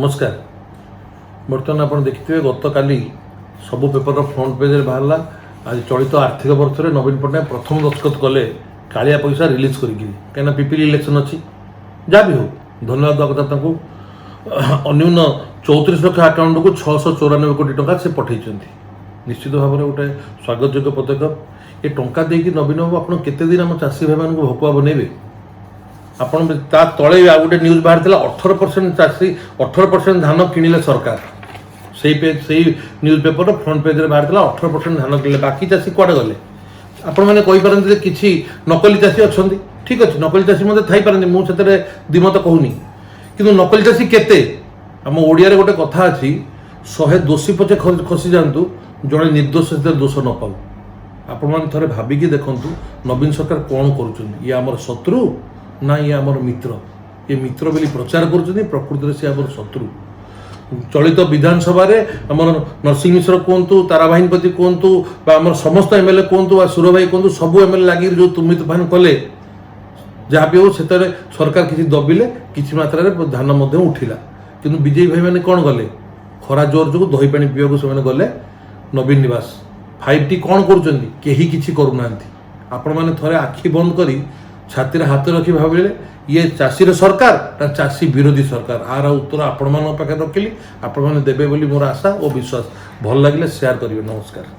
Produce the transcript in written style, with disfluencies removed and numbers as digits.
नमस्कार। बर्तमान आप देखिए गत काली सबू पेपर फ्रंट पेज बाहर आज चलित आर्थिक वर्ष में नवीन पट्टनायक प्रथम दस्तखत कले कालिया पैसा रिलीज कहीं पिपिली इलेक्शन अच्छी जहाँ भी हो धन्यवाद दरकार अन्यून 34 लाख आकाउंट को 694 कोटी टंका से पठे निश्चित भाव में गोटे स्वागत योग्य पदक्षेप ये टंका देकी नवीन बाबू आप केते दिन आम चाषी भाई मानक भकुआ बनइबे आपण तले आ गोटे न्यूज बाहर 18% चाषी 18% धान किणिले सरकार से न्यूज पेपर फ्रंट पेज बाहर 18% धान किणिले बाकी चाषी कुआडे गले आपण मैंने कहींपारती किसी नकली चाषी अच्छा ठीक अच्छे नकली चाषी मत थी पारती मुझे दिमत कहूनी कि नकली चाषी केते आम ओडिया गोटे कथा अच्छी 100 दोषी पचे खसी जातु जड़े निर्दोष दोष न पाऊ आपण मैंने थे भाविकी देखु नवीन सरकार कौन कर आमर शत्रु ना ये आमर मित्र ये मित्र बोली प्रचार कर प्रकृति से आमर शत्रु चलित विधानसभा आमर नरसिंह मिश्र कहतु ताराबाहिनीपति कहतु आम समस्त एमएलए कहतु सुर भाई कहतु सब एमएलए लगे जो तुम तुफान कले जहाँ भी हो से सरकार किसी दबिले किसी मात्रा धान उठिला किंतु बीजेपी भाई मैंने कौन गले खरा जोर जो दही पानी पीवा से गले नवीन निवास 5T कौन करूना आपण मैंने थे आखि बंद कर छाती हाथ रखी भाविले ये चाषी सरकार ना चाषी विरोधी सरकार आर उत्तर आपण मान पाखे रखिली आपण मैंने देवे बोली मोर आशा और विश्वास भल लगे शेयर करेंगे। नमस्कार।